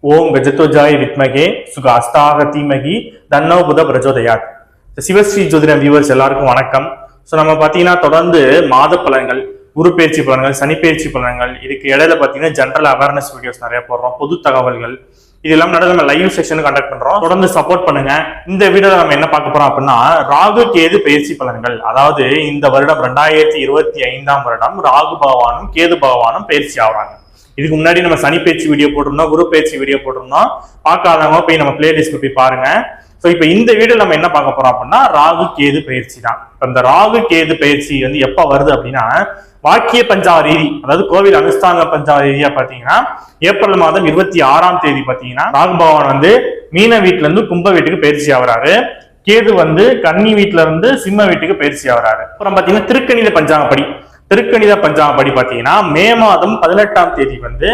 ஓம் கஜத்வஜாய வித்மகே சுகாஸ்தாக தீமகி தன்னோ புத பிரஜோதயாத். சிவஸ்ரீ ஜோதிடம் வியூவர்ஸ் எல்லாருக்கும் வணக்கம். ஸோ நம்ம பார்த்தீங்கன்னா தொடர்ந்து மாத பலன்கள், குரு பயிற்சி பலன்கள், சனி பயிற்சி பலன்கள், இதுக்கு இடையில பார்த்தீங்கன்னா ஜென்ரல் அவேர்னஸ் வீடியோஸ் நிறைய போடுறோம், பொது தகவல்கள், இது எல்லாம் நடந்து நம்ம லைவ் செஷன் கண்டக்ட் பண்றோம். தொடர்ந்து சப்போர்ட் பண்ணுங்க. இந்த வீடியோல நம்ம என்ன பார்க்க போறோம் அப்படின்னா, ராகு கேது பயிற்சி பலன்கள். அதாவது இந்த வருடம் 2025 வருடம் ராகு பகவானும் கேது பகவானும் பயிற்சி ஆகுறாங்க. இதுக்கு முன்னாடி நம்ம சனி பயிற்சி வீடியோ போட்டிருந்தோம், குரு பயிற்சி வீடியோ போட்டிருந்தோம். பார்க்காதவங்க போய் நம்ம பிளேலிஸ்ட்ல போய் பாருங்க. ஸோ இப்போ இந்த வீடியோ நம்ம என்ன பார்க்க போறோம் அப்படின்னா, ராகு கேது பயிற்சி தான். இந்த ராகு கேது பயிற்சி வந்து எப்ப வருது அப்படின்னா, வாக்கிய பஞ்சாங்க ரீதி, அதாவது கோவில் அனுஷ்டாங்க பஞ்சாங்க ரீதியா பாத்தீங்கன்னா ஏப்ரல் மாதம் 26ஆம் தேதி பாத்தீங்கன்னா ராகு பகவான் வந்து மீன வீட்டுல இருந்து கும்ப வீட்டுக்கு பயிற்சி ஆகுறாரு. கேது வந்து கன்னி வீட்டுல இருந்து சிம்ம வீட்டுக்கு பயிற்சி ஆகுறாரு. அப்புறம் பாத்தீங்கன்னா திருக்கணித பஞ்சாங்கப்படி பாத்தீங்கன்னா மே மாதம் 18ஆம் தேதி வந்து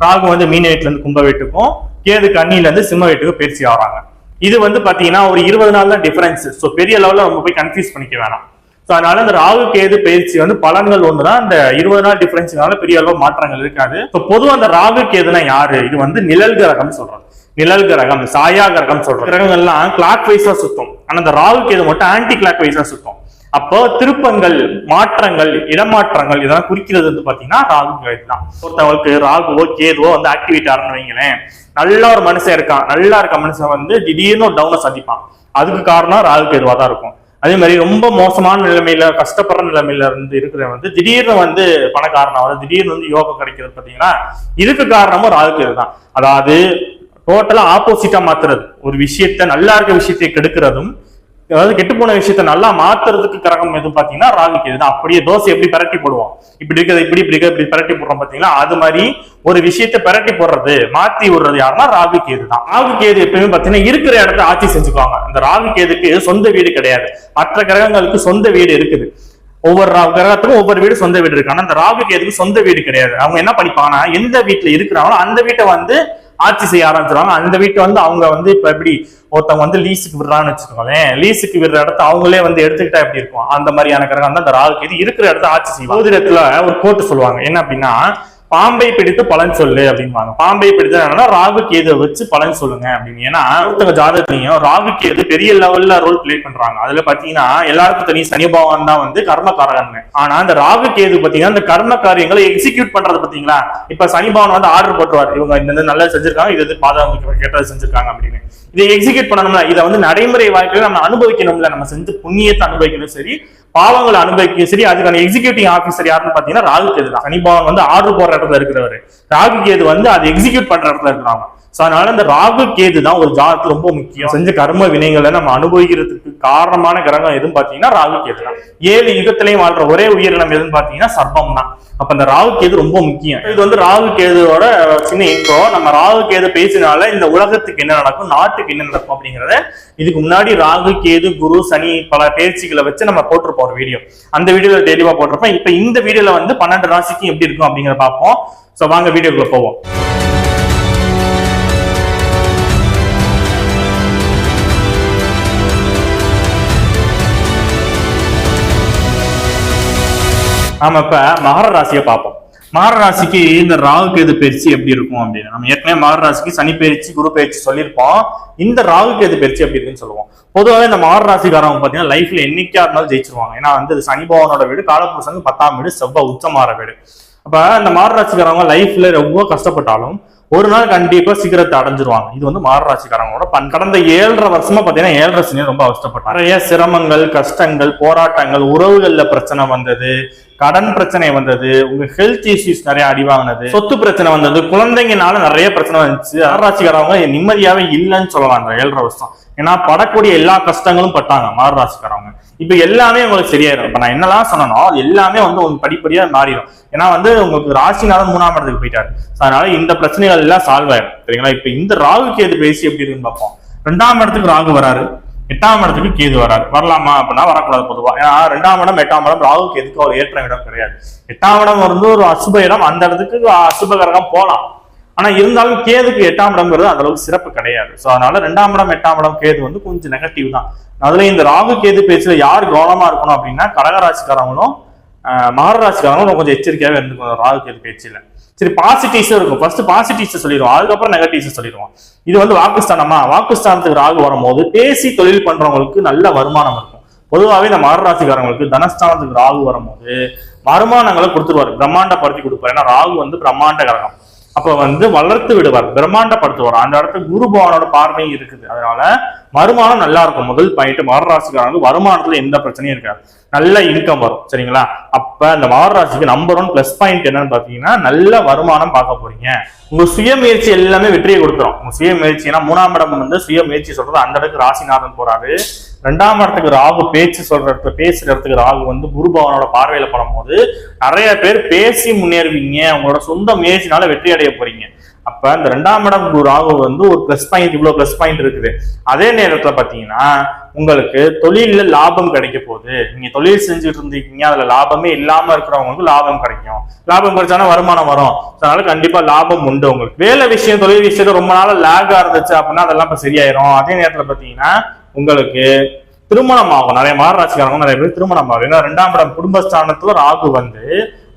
ராகு வந்து மீன வீட்டுல இருந்து கும்ப வீட்டுக்கும், கேது கன்னியில இருந்து சிம்ம வீட்டுக்கும் பயிற்சி ஆகுறாங்க. இது வந்து பாத்தீங்கன்னா ஒரு 20 நாள் தான் டிஃபரன்ஸ். ஸோ பெரிய லெவலில் நம்ம போய் கன்ஃபியூஸ் பண்ணிக்க வேணாம். ஸோ அதனால இந்த ராகு கேது பயிற்சி வந்து பலன்கள் ஒண்ணுதான். இந்த 20 நாள் டிஃபரன்ஸ்னால பெரிய அளவு மாற்றங்கள் இருக்காது. ஸோ பொதுவாக அந்த ராகு கேதுனா யாரு? இது வந்து நிழல் கிரகம் சொல்றோம். நிழல் கிரகம், சாயா கிரகம் சொல்றோம். கிரகங்கள்லாம் கிளாக் வைஸா சுத்தும், ஆனா இந்த ராகு கேது மட்டும் ஆன்டி கிளாக் வைஸா சுத்தும். அப்போ திருப்பங்கள், மாற்றங்கள், இடமாற்றங்கள் இதெல்லாம் குறிக்கிறது வந்து பாத்தீங்கன்னா ராகு கேது தான். ஒருத்தவங்களுக்கு ராகுவோ கேதுவோ வந்து ஆக்டிவேட் ஆரம்பின்னு வைங்களேன், நல்ல ஒரு மனுஷன் இருக்கான், நல்லா இருக்க மனுஷன் வந்து திடீர்னு ஒரு டவுனை சந்திப்பான். அதுக்கு காரணம் ராகு கேதுவா தான் இருக்கும். அதே மாதிரி ரொம்ப மோசமான நிலைமையில, கஷ்டப்படுற நிலைமையில இருந்து இருக்கிற வந்து திடீர்னு வந்து பணக்காரனா வந்து திடீர்னு வந்து யோகம் கிடைக்கிறது பாத்தீங்கன்னா, இதுக்கு காரணமும் ராகு கேது தான். அதாவது டோட்டலா ஆப்போசிட்டா மாத்துறது, ஒரு விஷயத்த நல்லா இருக்க விஷயத்தை கெடுக்கிறதும், அதாவது கெட்டு போன விஷயத்த நல்லா மாத்துறதுக்கு கிரகம் எதுவும் பாத்தீங்கன்னா ராகு கேது தான். அப்படியே தோசை எப்படி பரட்டி போடுவோம், இப்படி இருக்கிறது இப்படி பரட்டி போடுறோம் பாத்தீங்கன்னா, அது மாதிரி ஒரு விஷயத்த பரட்டி போடுறது, மாத்தி விடுறது யாருன்னா ராகு கேது தான். ராகு கேது எப்பயுமே பாத்தீங்கன்னா இருக்கிற இடத்த ஆட்சி செஞ்சுக்குவாங்க. இந்த ராகு கேதுக்கு சொந்த வீடு கிடையாது. மற்ற கிரகங்களுக்கு சொந்த வீடு இருக்குது. ஒவ்வொரு கிரகத்துக்கும் ஒவ்வொரு வீடு சொந்த வீடு இருக்கு. ஆனா இந்த ராகு கேதுக்கு சொந்த வீடு கிடையாது. அவங்க என்ன படிப்பாங்கன்னா, எந்த வீட்டுல இருக்கிறாங்களோ அந்த வீட்டை வந்து ஆட்சி செய்ய ஆரம்பிச்சிருவாங்க. அந்த வீட்டை வந்து அவங்க வந்து இப்ப எப்படி ஒருத்தவங்க வந்து லீஸுக்கு விடுறான்னு வச்சுக்கோங்களேன், லீஸுக்கு விடுற இடத்த அவங்களே வந்து எடுத்துக்கிட்டா எப்படி இருக்கும், அந்த மாதிரியான கிரகம் தான் இந்த ராகு கேது. இருக்கிற இடத்த ஆட்சி செய்வாங்க. ஜோதிடத்துல ஒரு கோட்டு சொல்லுவாங்க, என்ன அப்படின்னா, பாம்பை பிடித்து பலன் சொல்லு அப்படின்பாங்க. பாம்பை பிடித்து ராகு கேதுவை வச்சு பலன் சொல்லுங்க அப்படின்னு. ஏன்னா ஒருத்தவங்க ஜாதகத்தையும் ராகு கேது பெரிய லெவல்ல ரோல் பிளே பண்றாங்க. அதுல பாத்தீங்கன்னா எல்லாருக்கும் தெரியும் சனி பகவான் தான் வந்து கர்மகாரகன். ஆனா அந்த ராகு கேது பாத்தீங்கன்னா இந்த கர்ம காரியங்களை எக்ஸிக்யூட் பண்றது பாத்தீங்களா. இப்ப சனி பகவான் வந்து ஆர்டர் போட்டுருவாரு, இவங்க இந்த நல்லது செஞ்சிருக்காங்க, இது பாதகம் கேட்டது செஞ்சிருக்காங்க அப்படின்னு. இதை எக்ஸிக்யூட் பண்ணணும்ல, இதை வந்து நடைமுறை வாழ்க்கையில நம்ம அனுபவிக்கணும்ல, நம்ம செஞ்சு புண்ணியத்தை அனுபவிக்கணும் சரி, பாவங்களை அனுபவிக்கும் சரி. அதுக்கான எக்ஸிக்யூட்டிவ் ஆபீசர் யாருன்னு பாத்தீங்கன்னா ராகு கேது தான். சனி பகவான் வந்து ஆர்டர் போடுற இடத்துல இருக்கிறவரு, ராகு கேது வந்து அதை எக்ஸிக்யூட் பண்ற இடத்துல இருக்கிறாங்க. சோ அதனால இந்த ராகு கேது தான் ஒரு ஜாதகத்துக்கு ரொம்ப முக்கியம். செஞ்ச கர்ம வினைகளை நம்ம அனுபவிக்கிறதுக்கு காரணமான கிரகம் எதுன்னு பாத்தீங்கன்னா ராகு கேது தான். 7 யுகத்திலையும் வாழ்ற ஒரே உயிரினம் எதுன்னு பாத்தீங்கன்னா சர்ப்பம் தான். அப்ப இந்த ராகு கேது ரொம்ப முக்கியம். இது வந்து ராகு கேதுவோட சின்ன இன்ட்ரோ. நம்ம ராகு கேது பேசினால இந்த உலகத்துக்கு என்ன நடக்கும், நாட்டுக்கு என்ன நடக்கும் அப்படிங்கறத இதுக்கு முன்னாடி ராகு கேது குரு சனி பல பயிற்சிகளை வச்சு நம்ம போட்டிருப்போம் ஒரு வீடியோ. அந்த வீடியோல தெளிவா போட்டிருப்போம். இப்ப இந்த வீடியோல வந்து 12 ராசிக்கு எப்படி இருக்கும் அப்படிங்கறத பார்ப்போம். சோ வாங்க வீடியோக்குள்ள போவோம். நாம இப்ப மகர ராசியை பார்ப்போம். மகர ராசிக்கு இந்த ராகு கேது பயிற்சி எப்படி இருக்கும் அப்படின்னு நம்ம ஏற்கனவே மகர ராசிக்கு சனி பயிற்சி குரு பயிற்சி சொல்லியிருப்போம். இந்த ராகு கேது பயிற்சி எப்படி இருக்குன்னு சொல்லுவோம். பொதுவாக இந்த மகர ராசிக்காரங்க பாத்தீங்கன்னா லைஃப்ல என்னைக்கா இருந்தாலும் ஜெயிச்சிருவாங்க. ஏன்னா வந்து சனி பகவானோட வீடு, காலபுருஷனுக்கு 10ஆம் வீடு, செவ்வாய் உச்சமாற வீடு. அப்ப இந்த மகர ராசிக்காரங்க லைஃப்ல ரொம்ப கஷ்டப்பட்டாலும் ஒரு நாள் கண்டிப்பா சீக்கிரத்தை அடைஞ்சிருவாங்க. இது வந்து மகர ராசிக்காரங்களோட கடந்த 7.5 வருஷமா பாத்தீங்கன்னா 7.5 சனி ரொம்ப அவஸ்தப்பட்டாங்க. நிறைய சிரமங்கள், கஷ்டங்கள், போராட்டங்கள், உறவுகள்ல பிரச்சனை வந்தது, கடன் பிரச்சனை வந்தது, உங்க ஹெல்த் இஷ்யூஸ் நிறைய அடிவாங்கினது, சொத்து பிரச்சனை வந்தது, குழந்தைங்கனால நிறைய பிரச்சனை வந்துச்சு. மகராசிக்காரவங்க நிம்மதியாவே இல்லைன்னு சொல்லலாம் இந்த 7.5 வருஷம். ஏன்னா படக்கூடிய எல்லா கஷ்டங்களும் பட்டாங்க மகராசிக்காரவங்க. இப்ப எல்லாமே உங்களுக்கு சரியாயிடும். இப்ப நான் என்னெல்லாம் சொன்னனோ அது எல்லாமே வந்து உங்களுக்கு படிப்படியா மாறிடும். ஏன்னா வந்து உங்களுக்கு ராசிநாதன் 3ஆம் இடத்துக்கு போயிட்டாரு. அதனால இந்த பிரச்சனைகள் எல்லாம் சால்வ் ஆயிடும். சரிங்களா. இப்ப இந்த ராகு கேது பேசி எப்படி இருக்குன்னு பார்ப்போம். 2ஆம் இடத்துக்கு ராகு வராரு, 8ஆம் இடத்துக்கு கேது வராரு. வரலாமா அப்படின்னா வரக்கூடாது பொதுவா. ஏன்னா 2ஆம் இடம் 8ஆம் இடம் ராகு கேதுக்கு ஒரு ஏற்ற இடம் கிடையாது. 8ஆம் இடம் வந்து ஒரு அசுப இடம், அந்த இடத்துக்கு அசுப கிரகம் போலாம். ஆனா இருந்தாலும் கேதுக்கு 8ஆம் இடம்ங்கிறது அந்த அளவுக்கு சிறப்பு கிடையாது. சோ அதனால 2ஆம் இடம் 8ஆம் இடம் கேது வந்து கொஞ்சம் நெகட்டிவ் தான். அதுல இந்த ராகு கேது பேச்சுல யார் கவனமா இருக்கணும் அப்படின்னா கடகராசிக்காரங்களும் மகர ராசிக்காரங்களும் கொஞ்சம் எச்சரிக்கையாவே இருந்துக்கணும் ராகு கேது பேச்சுல. சரி, பாசிட்டிவ்ஸும் இருக்கும். ஃபர்ஸ்ட் பாசிட்டிவ்ஸ் சொல்லிடுவோம், அதுக்கப்புறம் நெகட்டிவ்ஸ் சொல்லிடுவோம். இது வந்து வாக்குஸ்தானமா, வாக்குஸ்தானத்துக்கு ராகு வரும்போது பேசி தொழில் பண்றவங்களுக்கு நல்ல வருமானம் இருக்கும். பொதுவாகவே இந்த மகர ராசிக்காரங்களுக்கு தனஸ்தானத்துக்கு ராகு வரும்போது வருமானங்களை கொடுத்துருவாரு, பிரம்மாண்டப்படுத்தி கொடுப்பாரு. ஏன்னா ராகு வந்து பிரம்மாண்ட கிரகம். அப்ப வந்து வளர்த்து விடுவார், பிரம்மாண்டப்படுத்துவார். அந்த இடத்துல குரு பகவானோட பார்வையும் இருக்குது. அதனால வருமானம் நல்லா இருக்கும். முதல் பாயிண்ட், மகர ராசிக்காரங்களுக்கு வருமானத்துல எந்த பிரச்சனையும் இருக்காது, நல்ல இன்கம் வரும். சரிங்களா? அப்ப இந்த மகர ராசிக்கு நம்பர் 1 பிளஸ் பாயிண்ட் என்னன்னு பாத்தீங்கன்னா நல்ல வருமானம் பார்க்க போறீங்க. உங்க சுய முயற்சி எல்லாமே வெற்றியை கொடுத்துரும். உங்க சுய முயற்சினா 3ஆம் இடம் வந்து சுய முயற்சி சொல்றது, அந்த இடத்துக்கு ராசிநாதன் போறாரு. 2ஆம் இடத்துக்கு ராகு பேச்சு சொல்றதுக்கு, பேசுற இடத்துக்கு ராகு வந்து குரு பகவானோட பார்வையில பண்ணும்போது நிறைய பேர் பேசி முன்னேறுவீங்க, உங்களோட சொந்த முயற்சினால வெற்றி அடைய போறீங்க. அப்ப இந்த 2ஆம் இடம் ராகு வந்து ஒரு பிளஸ் பாயிண்ட், இவ்வளவு பிளஸ் பாயிண்ட் இருக்குது. அதே நேரத்துல பாத்தீங்கன்னா உங்களுக்கு தொழில லாபம் கிடைக்க போகுது. நீங்க தொழில் செஞ்சுட்டு இருந்தீங்க, அதுல லாபமே இல்லாம இருக்கிறவங்களுக்கு லாபம் கிடைக்கும். லாபம் கிடைச்சாலும் வருமானம் வரும். அதனால கண்டிப்பா லாபம் உண்டு. உங்களுக்கு வேலை விஷயம், தொழில் விஷயத்த ரொம்ப நாள் லேகா இருந்துச்சு அப்படின்னா அதெல்லாம் இப்ப சரியாயிரும். அதே நேரத்துல பாத்தீங்கன்னா உங்களுக்கு திருமணம் ஆகும். நிறைய மகர ராசிக்காரங்க நிறைய பேர் திருமணம் ஆகும். ஏன்னா 2ஆம் இடம் குடும்பஸ்தானத்துல ராகு வந்து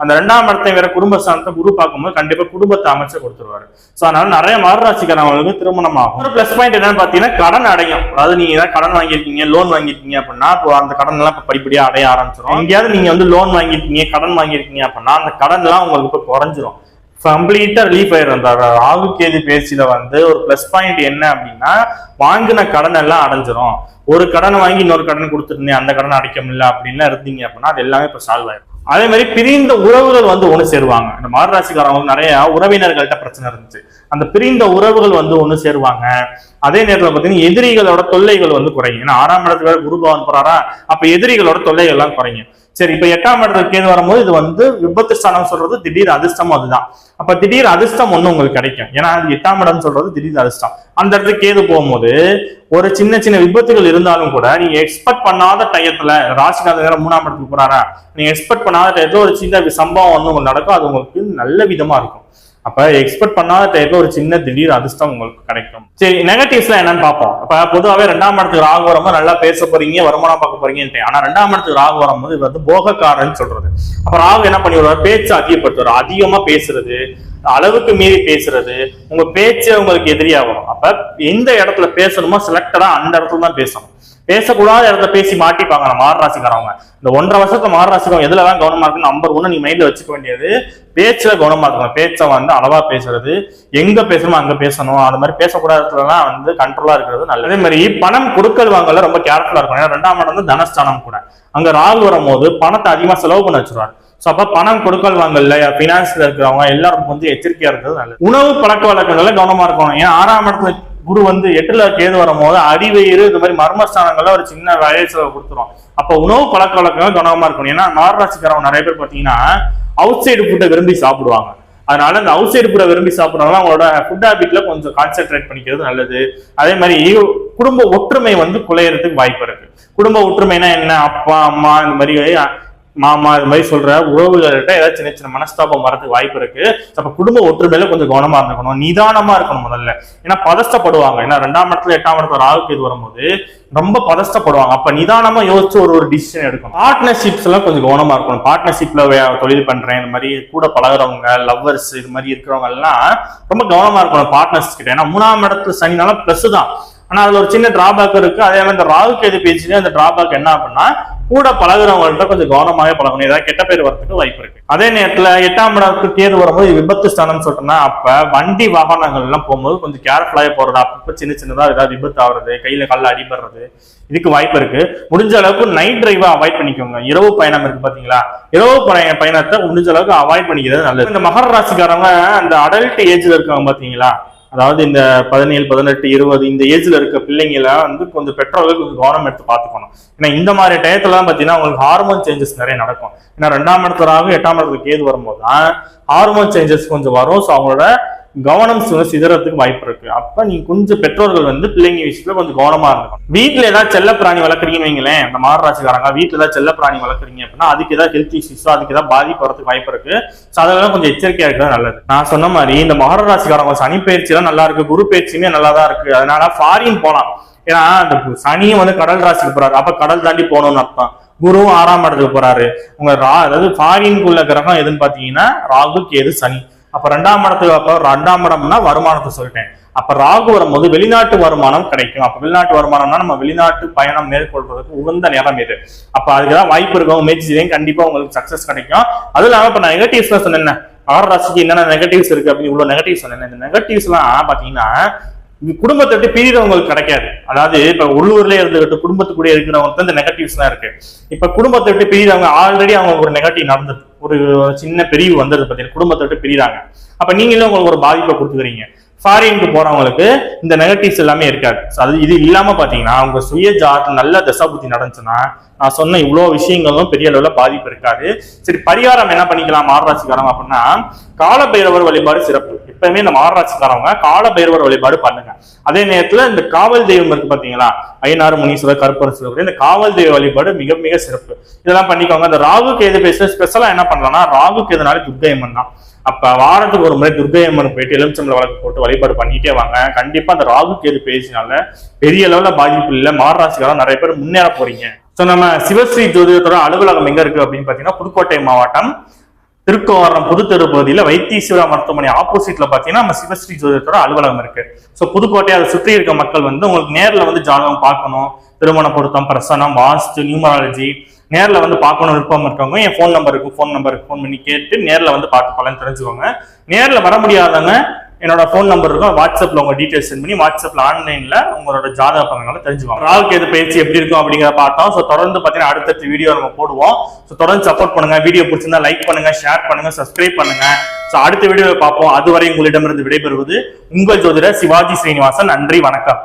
அந்த 2ஆம் இடத்தை வேற குடும்பஸ்தானத்தை குரு பார்க்கும்போது கண்டிப்பா குடும்பத்தை அமைச்சு கொடுத்துருவாரு. சோ அதனால நிறைய மகர ராசிக்காரங்களுக்கு திருமணம் ஆகும். ஒரு பிளஸ் பாயிண்ட் என்னன்னு பாத்தீங்கன்னா கடன் அடையும். அதாவது நீங்க ஏதாவது கடன் வாங்கியிருக்கீங்க, லோன் வாங்கியிருக்கீங்க அப்படின்னா அந்த கடன் எல்லாம் இப்ப படிப்படியா அடைய ஆரம்பிச்சிடும். எங்கேயாவது நீங்க வந்து லோன் வாங்கியிருக்கீங்க, கடன் வாங்கியிருக்கீங்க அப்படின்னா அந்த கடன் எல்லாம் உங்களுக்கு இப்ப குறைஞ்சிரும், கம்ப்ளீட்டா ரிலீஃப் ஆயிரும். அந்த ராகு கேது பேச்சில வந்து ஒரு பிளஸ் பாயிண்ட் என்ன அப்படின்னா வாங்கின கடன் எல்லாம் அடைஞ்சிரும். ஒரு கடன் வாங்கி இன்னொரு கடன் கொடுத்துருந்தேன், அந்த கடன் அடைக்க முடியல அப்படின்லாம் இருந்தீங்க அப்படின்னா அது எல்லாமே இப்ப சால்வ் ஆயிரும். அதே மாதிரி பிரிந்த உறவுகள் வந்து ஒண்ணு சேருவாங்க. இந்த மகர ராசிக்காரங்க நிறைய உறவினர்கள்ட்ட பிரச்சனை இருந்துச்சு, அந்த பிரிந்த உறவுகள் வந்து ஒண்ணு சேருவாங்க. அதே நேரத்துல பாத்தீங்கன்னா எதிரிகளோட தொல்லைகள் வந்து குறையும். ஏன்னா 6ஆம் இடத்துல வேற குரு பகவான் போறாரா, அப்ப எதிரிகளோட தொல்லைகள் எல்லாம் குறையும். சரி, இப்ப 8ஆம் இடத்துல கேது வரும்போது இது வந்து விபத்து ஸ்தானம் சொல்றது திடீர் அதிர்ஷ்டம் அதுதான். அப்ப திடீர் அதிர்ஷ்டம் ஒண்ணு உங்களுக்கு கிடைக்கும். ஏன்னா அது 8ஆம் இடம் சொல்றது திடீர் அதிர்ஷ்டம். அந்த இடத்துல கேது போகும்போது ஒரு சின்ன சின்ன விபத்துகள் இருந்தாலும் கூட நீங்க எக்ஸ்பெக்ட் பண்ணாத டயத்துல, ராசிநாதன் நேரம் 3ஆம் இடத்துக்கு போறாரா, நீங்க எக்ஸ்பெக்ட் பண்ணாத டயத்துல ஒரு சின்ன சம்பவம் வந்து உங்களுக்கு நடக்கும். அது உங்களுக்கு நல்ல விதமா இருக்கும். அப்ப எக்ஸ்பெக்ட் பண்ணாத டயத்துல ஒரு சின்ன திடீர் அதிர்ஷ்டம் உங்களுக்கு கிடைக்கும். சரி, நெகட்டிவ்ஸ்ல என்னன்னு பார்ப்போம். அப்ப பொதுவாகவே 2ஆம் இடத்துக்கு ராகு வரும்போது நல்லா பேச போறீங்க, வருமானம் பார்க்க போறீங்க. ஆனா 2ஆம் இடத்துக்கு ராகு வரும்போது இது வந்து போகக்காரன்னு சொல்றது. அப்ப ராகு என்ன பண்ணி வருவார், பேச்சு அதிகப்படுத்துவார். அதிகமா பேசுறது, அளவுக்கு மீறி பேசுறது, உங்க பேச்சு உங்களுக்கு எதிரியாகும். அப்ப எந்த இடத்துல பேசணுமோ செலக்டடா அந்த இடத்துல தான் பேசணும். பேசக்கூடாத இடத்துல பேசி மாட்டிப்பாங்க மகர ராசிக்காரவங்க. இந்த 1.5 வருஷத்துல மகர ராசிக்காரங்க எதுலதான் கவனமா இருக்கு, நம்பர் 1 நீ மைண்ட்ல வச்சுக்க வேண்டியது பேச்சுல கவனமா இருக்கணும். பேச்சை வந்து அளவா பேசுறது, எங்க பேசணுமோ அங்க பேசணும். அது மாதிரி பேசக்கூடாத இடத்துலலாம் வந்து கண்ட்ரோலா இருக்கிறது நல்லது. அதே மாதிரி பணம் கொடுக்கல் வாங்கல ரொம்ப கேர்ஃபுல்லா இருக்கணும். ஏன்னா 2ஆம் இடம் வந்து தனஸ்தானம் கூட, அங்க ராகு வரும்போது பணத்தை அதிகமா செலவு பண்ண வச்சிருவாரு. சோ அப்ப பணம் கொடுக்கல் வாங்கல, பினான்ஸ்ல இருக்கிறவங்க எல்லாரும் கொஞ்சம் எச்சரிக்கையா இருக்கிறது நல்லது. உணவு பழக்க வழக்கங்கள்ல கவனமா இருக்கணும். ஏன்னா 6ஆம் இடத்துல குரு வந்து 8ல கேது வரும்போது அடிவயிறு இது மாதிரி மர்மஸ்தானங்கள்ல ஒரு சின்ன வயசுல கொடுத்துரும். அப்ப உணவு பழக்க வழக்கங்கள் கவனமா இருக்கணும். ஏன்னா மகர ராசிக்காரங்க நிறைய பேர் பாத்தீங்கன்னா அவுட் சைடு ஃபுட்டை விரும்பி சாப்பிடுவாங்க. அதனால இந்த அவுட் சைடு ஃபுட்டை விரும்பி சாப்பிடுறவங்க அவங்களோட ஃபுட் ஹேபிட்ல கொஞ்சம் கான்சென்ட்ரேட் பண்ணிக்கிறது நல்லது. அதே மாதிரி குடும்ப ஒற்றுமை வந்து குலையறதுக்கு வாய்ப்பு இருக்கு. குடும்ப ஒற்றுமைனா என்ன, அப்பா அம்மா இந்த மாதிரி மாமா இது மாதிரி சொல்ற உறவுகள்கிட்ட ஏதாவது சின்ன சின்ன மனஸ்தாபம் வரதுக்கு வாய்ப்பு இருக்கு. அப்ப குடும்ப ஒற்றுமையில கொஞ்சம் கவனமா இருந்துக்கணும், நிதானமா இருக்கணும் முதல்ல. ஏன்னா பதஷ்டப்படுவாங்க. ஏன்னா 2ஆம் இடத்துல 8ஆம் இடத்துல ராகு இது வரும்போது ரொம்ப பதஷ்டப்படுவாங்க. அப்ப நிதானமா யோசிச்சு ஒரு டிசிஷன் எடுக்கணும். பார்ட்னர்ஷிப்ஸ் எல்லாம் கொஞ்சம் கவனமா இருக்கணும். பார்ட்னர்ஷிப்ல தொழில் பண்றேன், இந்த மாதிரி கூட பழகிறவங்க, லவ்வர்ஸ் இது மாதிரி இருக்கிறவங்க எல்லாம் ரொம்ப கவனமா இருக்கணும் பார்ட்னர்ஸ் கிட்ட. ஏன்னா 3ஆம் இடத்துல சனினால பிளஸ் தான், ஆனா அதுல ஒரு சின்ன டிராபேக் இருக்கு. அதே மாதிரி இந்த ராகு கேது பேச்சுல அந்த டிராபேக் என்ன அப்படின்னா கூட பழகுறவங்கள்ட்ட கொஞ்சம் கவனமாவே பழகணும், ஏதாவது கெட்ட பேர் வரதுக்கு வாய்ப்பு இருக்கு. அதே நேரத்துல 8ஆம் இடத்துக்கு கேது வரும்போது விபத்து ஸ்தானம் சொல்றேன்னா அப்ப வண்டி வாகனங்கள் எல்லாம் போகும்போது கொஞ்சம் கேர்ஃபுல்லாவே போறது. அப்பப்ப சின்ன சின்னதா ஏதாவது விபத்து ஆகுறது, கையில கல்ல அடிபடுறது இதுக்கு வாய்ப்பு இருக்கு. முடிஞ்ச அளவுக்கு நைட் டிரைவா அவாய்ட் பண்ணிக்கோங்க. இரவு பயணம் இருக்கு பாத்தீங்களா, இரவு பயணத்தை முடிஞ்ச அளவுக்கு அவாய்ட் பண்ணிக்கிறது நல்லது. இந்த மகர ராசிக்காரங்க அந்த அடல்ட் ஏஜ்ல இருக்காங்க பாத்தீங்களா, அதாவது இந்த 17, 18, 20 இந்த ஏஜ்ல இருக்க பிள்ளைங்கள வந்து கொஞ்சம் பெற்றோர்கள் கொஞ்சம் கவனம் எடுத்து பார்த்துக்கணும். ஏன்னா இந்த மாதிரி டயத்துல தான் பாத்தீங்கன்னா உங்களுக்கு ஹார்மோன் சேஞ்சஸ் நிறைய நடக்கும். ஏன்னா 2ஆம் இடத்துல 8ஆம் இடத்துக்கு கேது வரும்போது தான் ஹார்மோன் சேஞ்சஸ் கொஞ்சம் வரும். ஸோ அவங்களோட கவனம் சிதறதுக்கு வாய்ப்பு இருக்கு. அப்ப நீங்க கொஞ்சம் பெற்றோர்கள் வந்து பிள்ளைங்க விஷயத்துல கொஞ்சம் கவனமா இருக்கணும். வீட்டுல ஏதாவது செல்ல பிராணி வளர்க்குறீங்கன்னு வைங்களேன், இந்த மகர ராசிக்காரங்க வீட்டுல ஏதாவது செல்ல பிராணி வளர்க்குறீங்க அப்படின்னா அதுக்கு ஏதாவது ஹெல்த் இஷ்யூஸோ அதுக்கு ஏதாவது பாதிப்பு வரதுக்கு வாய்ப்பு இருக்கு. ஸோ அதெல்லாம் கொஞ்சம் எச்சரிக்கையா இருக்கிறது நல்லது. நான் சொன்ன மாதிரி இந்த மகர ராசிக்காரங்க சனி பயிற்சி எல்லாம் நல்லா இருக்கு, குரு பயிற்சியுமே நல்லா தான் இருக்கு. அதனால ஃபாரின் போலாம். ஏன்னா இந்த சனியும் வந்து கடல் ராசிக்கு போறாரு, அப்ப கடல் தாண்டி போகணும்னு அர்த்தம். குருவும் 6ஆம் இடத்துக்கு போறாரு. உங்க அதாவது ஃபாரின்குள்ள கிரகம் எதுன்னு பாத்தீங்கன்னா ராகு கேது சனி. அப்ப 2ஆம் இடத்துக்கு அப்ப 2ஆம் இடம்னா வருமானத்தை சொல்லிட்டேன். அப்ப ராகு வரும்போது வெளிநாட்டு வருமானம் கிடைக்கும். அப்ப வெளிநாட்டு வருமானம்னா நம்ம வெளிநாட்டு பயணம் மேற்கொள்றதுக்கு உகந்த நேரம் இது. அப்ப அதுக்குதான் வாய்ப்பு இருக்கும். முயற்சி செய்யும், கண்டிப்பா உங்களுக்கு சக்சஸ் கிடைக்கும். அதுவும் இல்லாம இப்ப நான் நெகட்டிவ்ஸ்ல சொன்னேன், ஆறு ராசிக்கு என்னென்ன நெகட்டிவ்ஸ் இருக்கு அப்படின்னு இவ்வளவு நெகட்டிவ்ஸ் சொன்னேன். இந்த நெகட்டிவ்ஸ் எல்லாம் பாத்தீங்கன்னா குடும்பத்தை விட்டு பிரியறவங்களுக்கு கிடைக்காது. அதாவது இப்ப உள்ளூர்லயே இருந்துகிட்டு குடும்பத்துக்குள்ள இருக்கிறவங்களுக்கு இந்த நெகட்டிவ்ஸ் தான் இருக்கு. இப்ப குடும்பத்தை விட்டு பிரியறவங்க ஆல்ரெடி அவங்க ஒரு நெகட்டிவ் நடந்தது, ஒரு சின்ன பிரிவு வந்தது பார்த்தீங்கன்னா குடும்பத்தை விட்டு பிரிறாங்க. அப்ப நீங்களும் உங்களுக்கு ஒரு பாதிப்பை கொடுத்துக்கிறீங்க. ஃபாரினுக்கு போறவங்களுக்கு இந்த நெகட்டிவ்ஸ் எல்லாமே இருக்காது. அது இது இல்லாம பாத்தீங்கன்னா உங்க சுய ஜாதகம் நல்ல தசாபுத்தி நடந்துச்சுன்னா நான் சொன்ன இவ்வளவு விஷயங்களும் பெரிய அளவுல பாதிப்பு இருக்காது. சரி, பரிகாரம் என்ன பண்ணிக்கலாம் மாரராசிக்காரங்க அப்படின்னா, காலபைரவர் வழிபாடு சிறப்பு. எப்பவுமே இந்த மாரராசிக்காரவங்க காலபைரவர் வழிபாடு பண்ணுங்க. அதே நேரத்துல இந்த காவல் தெய்வம் இருக்கு பாத்தீங்களா, ஐயனார், முனீஸ்வரர், கருப்பர் சொல்லக்கூடிய இந்த காவல் தெய்வ வழிபாடு மிக மிக சிறப்பு. இதெல்லாம் பண்ணிக்கோங்க. இந்த ராகு கேது பேச ஸ்பெஷலா என்ன பண்ணலாம்னா, ராகு கேதுனால துர்க்கையம்மன் தான். அப்ப வாரத்துக்கு ஒரு முறை துர்க்கையம்மனுக்கு போயிட்டு எலுமிச்சம்பழ வழக்கு போட்டு வழிபாடு பண்ணிட்டே வாங்க. கண்டிப்பா அந்த ராகு கேது பேசினால பெரிய அளவுல பாதிப்பு இல்லை. மாரராசிக்காரங்க நிறைய பேர் முன்னேற போறீங்க. சோ நம்ம சிவஸ்ரீ ஜோதிடத்தோட அலுவலகம் எங்க இருக்கு அப்படின்னு பாத்தீங்கன்னா, புதுக்கோட்டை மாவட்டம் திருக்கோவரம் புதுத்தெரு பகுதியில வைத்தீஸ்வரா மருத்துவமனை ஆப்போசிட்ல பாத்தீங்கன்னா நம்ம சிவஸ்ரீ ஜோதிடத்தோட அலுவலகம் இருக்கு. சோ புதுக்கோட்டை அதை சுற்றி இருக்க மக்கள் உங்களுக்கு நேர்ல ஜாதகம் பார்க்கணும், திருமண பொருத்தம், பிரசனம், வாஸ்து, நியூமராலஜி நேர்ல பார்க்கணும் விருப்பம் இருக்கவங்க என் ஃபோன் நம்பருக்கு ஃபோன் பண்ணி கேட்டு நேர்ல பார்த்து பலன் தெரிஞ்சுக்கோங்க. நேர்ல வர முடியாதவங்க என்னோட ஃபோன் நம்பர் இருக்கும், வாட்ஸ்அப்ல உங்க டீடைல்ஸ் சென்ட் பண்ணி வாட்ஸ்அப்ல ஆன்லைன்ல உங்களோட ஜாதக பலன்களை தெரிஞ்சுக்கோங்க. ராகு கேது பயிற்சி எப்படி இருக்கும் அப்படிங்கிறத பார்த்தோம். ஸோ தொடர்ந்து பார்த்தீங்கன்னா அடுத்தடுத்த வீடியோ நம்ம போடுவோம். ஸோ தொடர்ந்து சப்போர்ட் பண்ணுங்க. வீடியோ பிடிச்சிருந்தா லைக் பண்ணுங்க, ஷேர் பண்ணுங்க, சப்ஸ்கிரைப் பண்ணுங்க. ஸோ அடுத்த வீடியோவை பார்ப்போம். அதுவரை உங்களிடமிருந்து விடைபெறுவது உங்கள் ஜோதிடர் சிவாஜி ஸ்ரீனிவாசன். நன்றி, வணக்கம்.